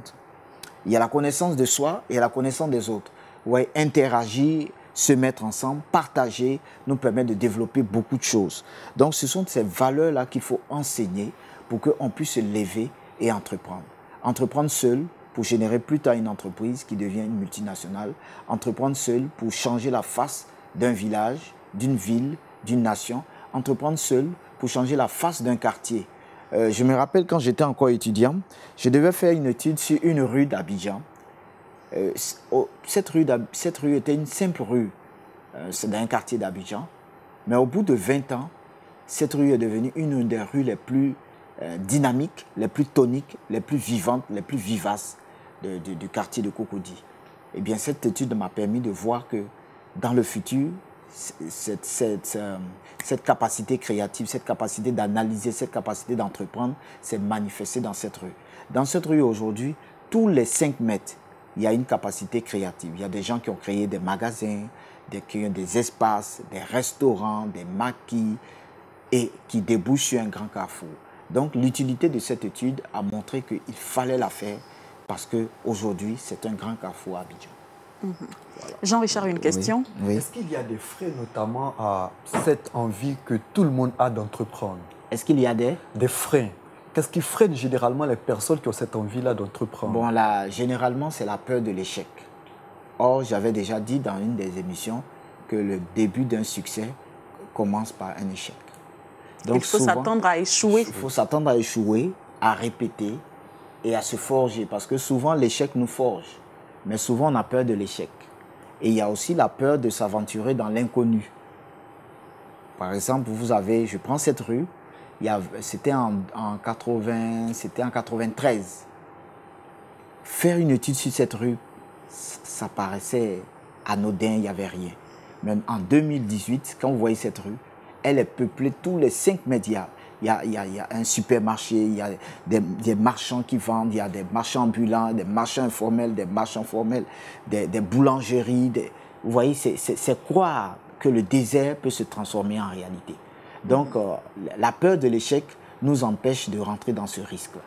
[SPEAKER 4] Il y a la connaissance de soi et la connaissance des autres. Ouais, interagir, se mettre ensemble, partager, nous permet de développer beaucoup de choses. Donc, ce sont ces valeurs-là qu'il faut enseigner pour qu'on puisse se lever et entreprendre. Entreprendre seul pour générer plus tard une entreprise qui devient une multinationale. Entreprendre seul pour changer la face d'un village, d'une ville, d'une nation, entreprendre seul pour changer la face d'un quartier. Je me rappelle quand j'étais encore étudiant, je devais faire une étude sur une rue d'Abidjan. Cette rue était une simple rue, c'est dans un quartier d'Abidjan. Mais au bout de 20 ans, cette rue est devenue une des rues les plus dynamiques, les plus toniques, les plus vivantes, les plus vivaces du quartier de Cocody. Eh bien, cette étude m'a permis de voir que dans le futur, cette capacité créative, cette capacité d'analyser, cette capacité d'entreprendre s'est manifestée dans cette rue. Dans cette rue aujourd'hui, tous les 5 mètres, il y a une capacité créative. Il y a des gens qui ont créé des magasins, qui ont des espaces, des restaurants, des maquis, et qui débouchent sur un grand carrefour. Donc l'utilité de cette étude a montré qu'il fallait la faire parce qu'aujourd'hui, c'est un grand carrefour à Abidjan.
[SPEAKER 1] Voilà. Jean-Richard, une question.
[SPEAKER 3] Oui. Est-ce qu'il y a des freins notamment à cette envie que tout le monde a d'entreprendre?
[SPEAKER 4] Est-ce qu'il y a des
[SPEAKER 3] freins? Qu'est-ce qui freine généralement les personnes qui ont cette envie-là d'entreprendre?
[SPEAKER 4] Bon, là, généralement, c'est la peur de l'échec. Or, j'avais déjà dit dans une des émissions que le début d'un succès commence par un échec. Donc,
[SPEAKER 1] il faut s'attendre à échouer.
[SPEAKER 4] Il faut s'attendre à échouer, à répéter et à se forger. Parce que souvent, l'échec nous forge. Mais souvent, on a peur de l'échec. Et il y a aussi la peur de s'aventurer dans l'inconnu. Par exemple, je prends cette rue, c'était en 93. Faire une étude sur cette rue, ça paraissait anodin, il n'y avait rien. Même en 2018, quand vous voyez cette rue, elle est peuplée tous les 5 mètres. Il y a un supermarché, il y a des marchands qui vendent, il y a des marchands ambulants, des marchands informels, des marchands formels, des boulangeries. Vous voyez, c'est croire que le désert peut se transformer en réalité. Donc, la peur de l'échec nous empêche de rentrer dans ce risque-là.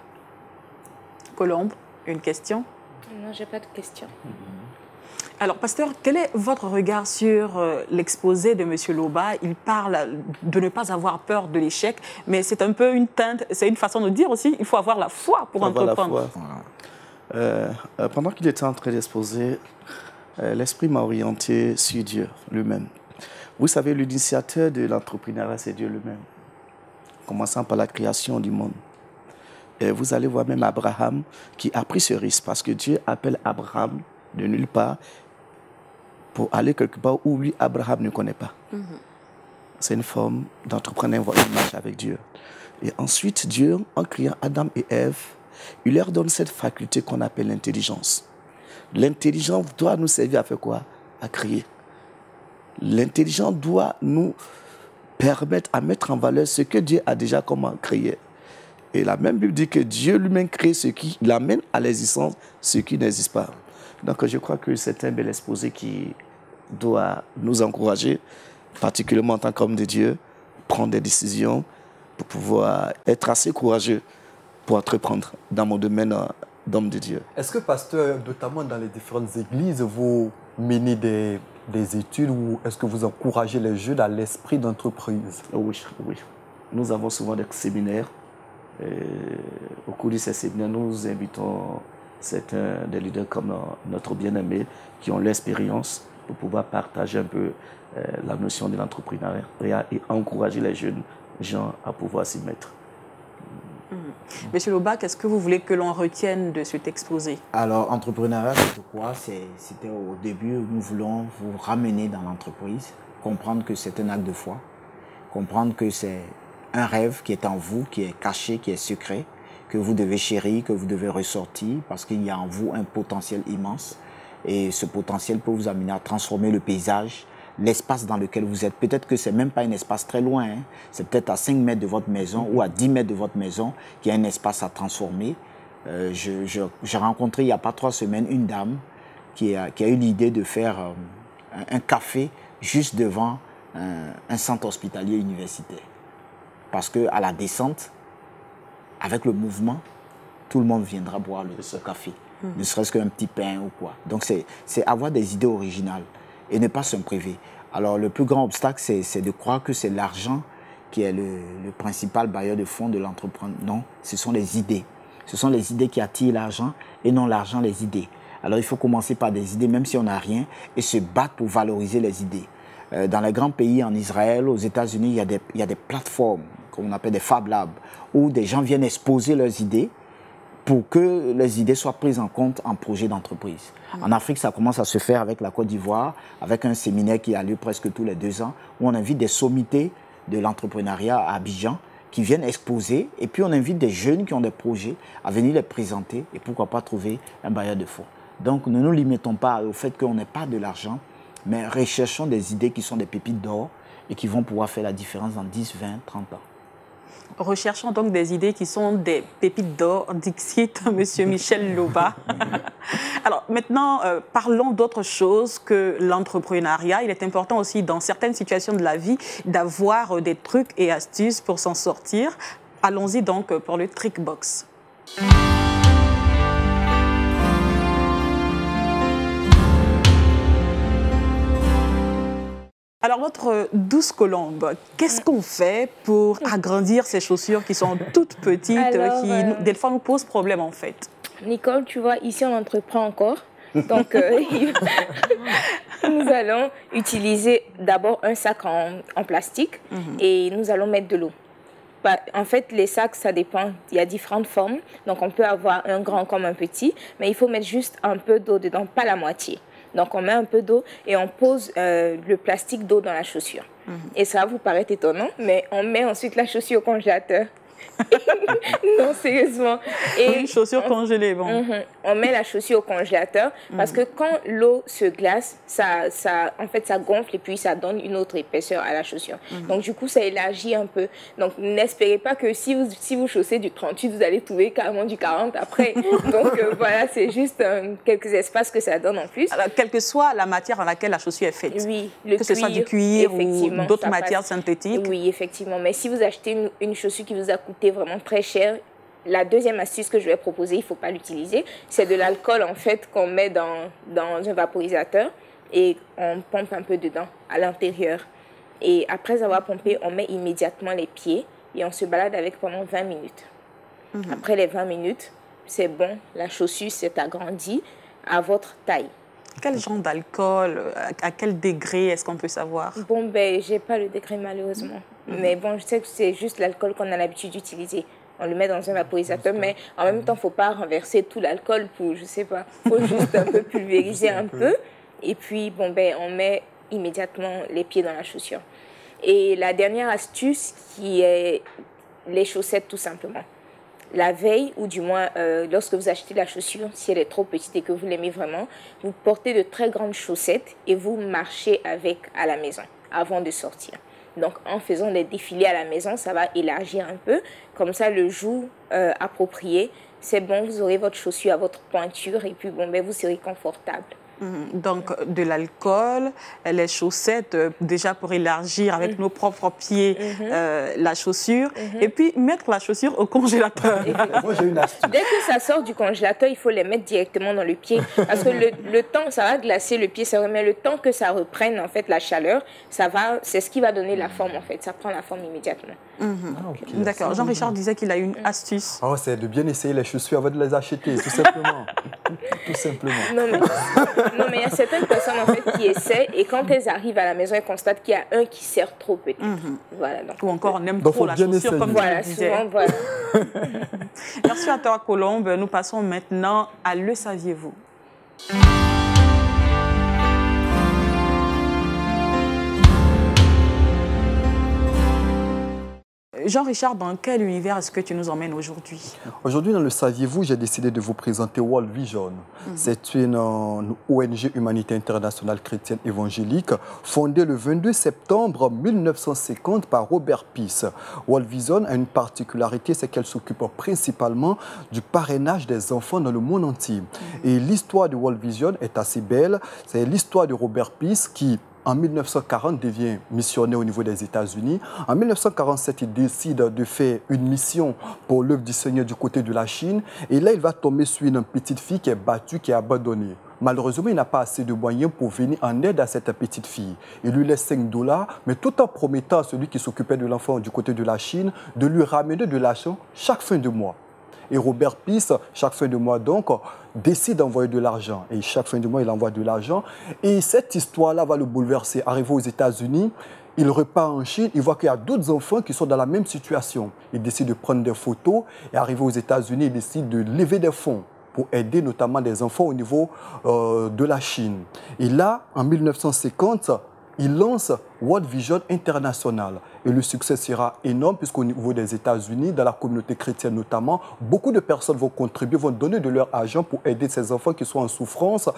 [SPEAKER 1] Colombe, une question?
[SPEAKER 2] Non, je n'ai pas de question.
[SPEAKER 1] Alors, pasteur, quel est votre regard sur l'exposé de M. Loba? Il parle de ne pas avoir peur de l'échec, mais c'est un peu une teinte, c'est une façon de dire aussi, il faut avoir la foi pour entreprendre.
[SPEAKER 5] Pendant qu'il était en train d'exposer, l'Esprit m'a orienté sur Dieu lui-même. Vous savez, l'initiateur de l'entrepreneuriat, c'est Dieu lui-même, commençant par la création du monde. Et vous allez voir même Abraham qui a pris ce risque parce que Dieu appelle Abraham de nulle part pour aller quelque part où lui, Abraham ne connaît pas. C'est une forme d'entreprendre une marche avec Dieu. Et ensuite, Dieu, en créant Adam et Ève, il leur donne cette faculté qu'on appelle l'intelligence. L'intelligence doit nous servir à faire quoi? À créer. L'intelligence doit nous permettre à mettre en valeur ce que Dieu a déjà comment créé. Et la même Bible dit que Dieu lui-même crée ce qui l'amène à l'existence, ce qui n'existe pas. Donc je crois que c'est un bel exposé qui doit nous encourager, particulièrement en tant qu'homme de Dieu, prendre des décisions pour pouvoir être assez courageux pour entreprendre dans mon domaine d'homme de Dieu.
[SPEAKER 3] Est-ce que, pasteur, notamment dans les différentes églises, vous menez des études ou est-ce que vous encouragez les jeunes à l'esprit d'entreprise?
[SPEAKER 5] Oui. Nous avons souvent des séminaires. Au cours de ces séminaires, nous invitons certains des leaders comme notre bien-aimé qui ont l'expérience pour pouvoir partager un peu la notion de l'entrepreneuriat et encourager les jeunes gens à pouvoir s'y mettre.
[SPEAKER 1] Monsieur Loba, qu'est-ce que vous voulez que l'on retienne de cet exposé?
[SPEAKER 4] Alors, entrepreneuriat, c'est quoi? C'était au début, nous voulons vous ramener dans l'entreprise, comprendre que c'est un acte de foi, comprendre que c'est un rêve qui est en vous, qui est caché, qui est secret, que vous devez chérir, que vous devez ressortir, parce qu'il y a en vous un potentiel immense. Et ce potentiel peut vous amener à transformer le paysage, l'espace dans lequel vous êtes. Peut-être que ce n'est même pas un espace très loin, hein. C'est peut-être à 5 mètres de votre maison ou à 10 mètres de votre maison qu'il y a un espace à transformer. J'ai rencontré il n'y a pas 3 semaines une dame qui a eu l'idée de faire un café juste devant un centre hospitalier universitaire. Parce qu'à la descente, avec le mouvement, tout le monde viendra boire ce café. Ne serait-ce qu'un petit pain ou quoi. Donc c'est avoir des idées originales et ne pas se priver. Alors le plus grand obstacle, c'est de croire que c'est l'argent qui est le principal bailleur de fonds de l'entrepreneur. Non, ce sont les idées. Ce sont les idées qui attirent l'argent et non l'argent les idées. Alors il faut commencer par des idées, même si on n'a rien, et se battre pour valoriser les idées. Dans les grands pays, en Israël, aux États-Unis, il y a des plateformes qu'on appelle des Fab Labs, où des gens viennent exposer leurs idées pour que les idées soient prises en compte en projet d'entreprise. En Afrique, ça commence à se faire avec la Côte d'Ivoire, avec un séminaire qui a lieu presque tous les 2 ans, où on invite des sommités de l'entrepreneuriat à Abidjan qui viennent exposer, et puis on invite des jeunes qui ont des projets à venir les présenter et pourquoi pas trouver un bailleur de fonds. Donc ne nous limitons pas au fait qu'on n'ait pas de l'argent, mais recherchons des idées qui sont des pépites d'or et qui vont pouvoir faire la différence dans 10, 20, 30 ans.
[SPEAKER 1] Recherchons donc des idées qui sont des pépites d'or, dixit Monsieur Michel Loba. Alors maintenant, parlons d'autre chose que l'entrepreneuriat. Il est important aussi dans certaines situations de la vie d'avoir des trucs et astuces pour s'en sortir. Allons-y donc pour le Trick Box. Alors, notre douce Colombe, qu'est-ce qu'on fait pour agrandir ces chaussures qui sont toutes petites, qui des fois nous posent problème en fait?
[SPEAKER 2] Nicole, tu vois, ici on entreprend encore. Donc, nous allons utiliser d'abord un sac en plastique et nous allons mettre de l'eau. En fait, les sacs, ça dépend. Il y a différentes formes. Donc, on peut avoir un grand comme un petit, mais il faut mettre juste un peu d'eau dedans, pas la moitié. Donc, on met un peu d'eau et on pose le plastique d'eau dans la chaussure. Et ça va vous paraître étonnant, mais on met ensuite la chaussure au congélateur. Non, sérieusement. Et
[SPEAKER 1] une chaussure congelée, bon.
[SPEAKER 2] On met la chaussure au congélateur parce que quand l'eau se glace, en fait, ça gonfle et puis ça donne une autre épaisseur à la chaussure. Donc, du coup, ça élargit un peu. Donc, n'espérez pas que si vous chaussez du 38, vous allez trouver carrément du 40 après. Donc, voilà, c'est juste quelques espaces que ça donne en plus.
[SPEAKER 1] Alors, quelle que soit la matière en laquelle la chaussure est faite.
[SPEAKER 2] Oui,
[SPEAKER 1] que ce soit du cuir ou d'autres matières synthétiques.
[SPEAKER 2] Oui, effectivement. Mais si vous achetez une chaussure qui vous a coûté vraiment très cher, la deuxième astuce que je vais proposer, il ne faut pas l'utiliser, c'est de l'alcool en fait qu'on met dans un vaporisateur et on pompe un peu dedans, à l'intérieur. Et après avoir pompé, on met immédiatement les pieds et on se balade avec pendant 20 minutes. Après les 20 minutes, c'est bon, la chaussure s'est agrandie à votre taille.
[SPEAKER 1] Quel genre d'alcool, à quel degré est-ce qu'on peut savoir?
[SPEAKER 2] Bon, ben, j'ai pas le degré malheureusement. Mais bon, je sais que c'est juste l'alcool qu'on a l'habitude d'utiliser. On le met dans un vaporisateur, mais en même temps, il ne faut pas renverser tout l'alcool pour, je sais pas, il faut juste un peu pulvériser un peu. Et puis, bon, ben, on met immédiatement les pieds dans la chaussure. Et la dernière astuce qui est les chaussettes tout simplement. La veille, ou du moins lorsque vous achetez la chaussure, si elle est trop petite et que vous l'aimez vraiment, vous portez de très grandes chaussettes et vous marchez avec à la maison avant de sortir. Donc, en faisant des défilés à la maison, ça va élargir un peu. Comme ça, le jour approprié, c'est bon, vous aurez votre chaussure à votre pointure et puis bon, ben, vous serez confortable.
[SPEAKER 1] Donc, de l'alcool, les chaussettes, déjà pour élargir avec nos propres pieds la chaussure, et puis mettre la chaussure au congélateur.
[SPEAKER 3] Moi, j'ai une astuce.
[SPEAKER 2] Dès que ça sort du congélateur, il faut les mettre directement dans le pied. Parce que le temps, ça va glacer le pied, c'est vrai, mais le temps que ça reprenne en fait la chaleur, c'est ce qui va donner la forme en fait. Ça prend la forme immédiatement.
[SPEAKER 1] D'accord. Jean-Richard disait qu'il a une astuce.
[SPEAKER 3] Oh, c'est de bien essayer les chaussures avant de les acheter, tout simplement. Tout simplement.
[SPEAKER 2] Non, mais il y a certaines personnes en fait qui essaient et quand elles arrivent à la maison, elles constatent qu'il y a un qui sert trop petit. Voilà, donc,
[SPEAKER 1] ou encore on aime
[SPEAKER 3] donc
[SPEAKER 1] trop la chaussure
[SPEAKER 3] essayer.
[SPEAKER 1] comme
[SPEAKER 2] voilà,
[SPEAKER 1] tu disais.
[SPEAKER 2] souvent, voilà.
[SPEAKER 1] Merci à toi Colombe. Nous passons maintenant à Le Saviez-vous. Jean-Richard, dans quel univers est-ce que tu nous emmènes aujourd'hui?
[SPEAKER 3] Aujourd'hui, dans Le Saviez-vous, j'ai décidé de vous présenter World Vision. C'est une ONG Humanité Internationale Chrétienne Évangélique fondée le 22 septembre 1950 par Robert Peace. World Vision a une particularité, c'est qu'elle s'occupe principalement du parrainage des enfants dans le monde entier. Et l'histoire de World Vision est assez belle. C'est l'histoire de Robert Peace qui, en 1940, devient missionnaire au niveau des États-Unis. En 1947, il décide de faire une mission pour l'œuvre du Seigneur du côté de la Chine. Et là, il va tomber sur une petite fille qui est battue, qui est abandonnée. Malheureusement, il n'a pas assez de moyens pour venir en aide à cette petite fille. Il lui laisse $5, mais tout en promettant à celui qui s'occupait de l'enfant du côté de la Chine de lui ramener de l'argent chaque fin de mois. Et Robert Peace, chaque fin de mois donc, décide d'envoyer de l'argent. Et chaque fin de mois, il envoie de l'argent. Et cette histoire-là va le bouleverser. Arrivé aux États-Unis, il repart en Chine, il voit qu'il y a d'autres enfants qui sont dans la même situation. Il décide de prendre des photos et arrivé aux États-Unis, il décide de lever des fonds pour aider notamment des enfants au niveau de la Chine. Et là, en 1950, il lance World Vision International. Et le succès sera énorme puisqu'au niveau des États-Unis, dans la communauté chrétienne notamment, beaucoup de personnes vont contribuer, vont donner de leur argent pour aider ces enfants qui sont en souffrance,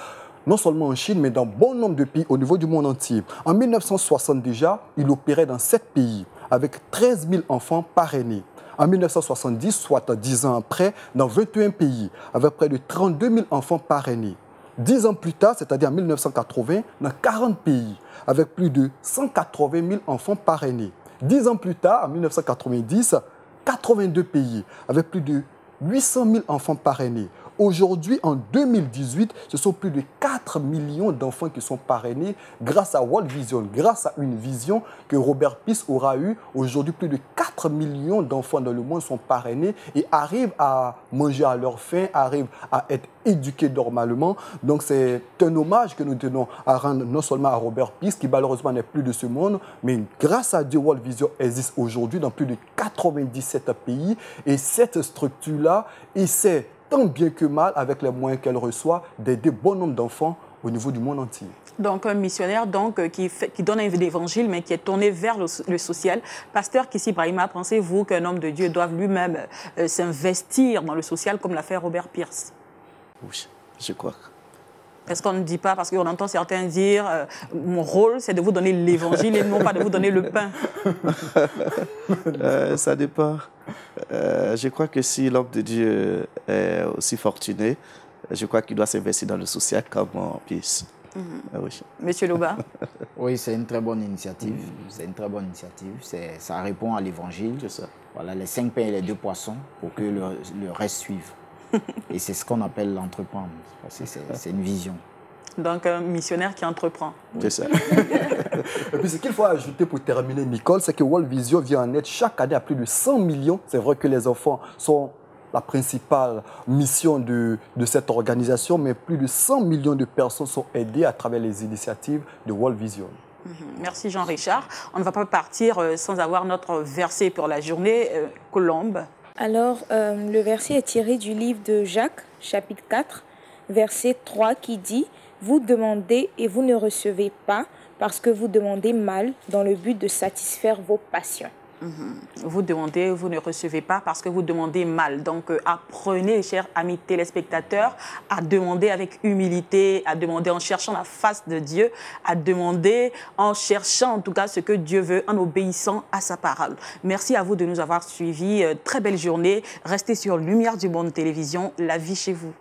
[SPEAKER 3] non seulement en Chine, mais dans bon nombre de pays au niveau du monde entier. En 1960 déjà, il opérait dans 7 pays, avec 13 000 enfants parrainés. En 1970, soit 10 ans après, dans 21 pays, avec près de 32 000 enfants parrainés. 10 ans plus tard, c'est-à-dire en 1980, dans 40 pays, avec plus de 180 000 enfants parrainés. 10 ans plus tard, en 1990, 82 pays, avec plus de 800 000 enfants parrainés. Aujourd'hui, en 2018, ce sont plus de 4 millions d'enfants qui sont parrainés grâce à World Vision, grâce à une vision que Robert Peace aura eue. Aujourd'hui, plus de 4 millions d'enfants dans le monde sont parrainés et arrivent à manger à leur faim, arrivent à être éduqués normalement. Donc, c'est un hommage que nous tenons à rendre non seulement à Robert Peace, qui malheureusement n'est plus de ce monde, mais grâce à Dieu, World Vision existe aujourd'hui dans plus de 97 pays. Et cette structure-là essaie tant bien que mal, avec les moyens qu'elle reçoit, d'aider bon nombre d'enfants au niveau du monde entier.
[SPEAKER 1] Donc, un missionnaire qui donne un évangile, mais qui est tourné vers le social. Pasteur Kissi Brahima, pensez-vous qu'un homme de Dieu doive lui-même s'investir dans le social comme l'a fait Robert Peace?
[SPEAKER 5] Oui, je crois.
[SPEAKER 1] Est-ce qu'on ne dit pas, parce qu'on entend certains dire mon rôle, c'est de vous donner l'évangile et non pas de vous donner le pain?
[SPEAKER 5] Ça dépend. Je crois que si l'homme de Dieu est aussi fortuné, je crois qu'il doit s'investir dans le social comme Peace. Oui.
[SPEAKER 1] Monsieur Loba?
[SPEAKER 4] Oui, c'est une très bonne initiative. C'est une très bonne initiative. Ça répond à l'évangile. Voilà, les 5 pains et les 2 poissons pour que le reste suive. Et c'est ce qu'on appelle l'entreprendre. C'est une vision.
[SPEAKER 1] Donc, un missionnaire qui entreprend.
[SPEAKER 5] C'est ça.
[SPEAKER 3] Et puis, ce qu'il faut ajouter pour terminer, Nicole, c'est que World Vision vient en aide chaque année à plus de 100 millions. C'est vrai que les enfants sont la principale mission de cette organisation, mais plus de 100 millions de personnes sont aidées à travers les initiatives de World Vision.
[SPEAKER 1] Merci Jean-Richard. On ne va pas partir sans avoir notre verset pour la journée. Colombe.
[SPEAKER 2] Alors, le verset est tiré du livre de Jacques, chapitre 4, verset 3, qui dit « Vous demandez et vous ne recevez pas, parce que vous demandez mal, dans le but de satisfaire vos passions. »
[SPEAKER 1] Vous demandez, vous ne recevez pas parce que vous demandez mal. Donc, apprenez, chers amis téléspectateurs, à demander avec humilité, à demander en cherchant la face de Dieu, à demander en cherchant en tout cas ce que Dieu veut, en obéissant à sa parole. Merci à vous de nous avoir suivis. Très belle journée. Restez sur Lumière du Monde Télévision, la vie chez vous.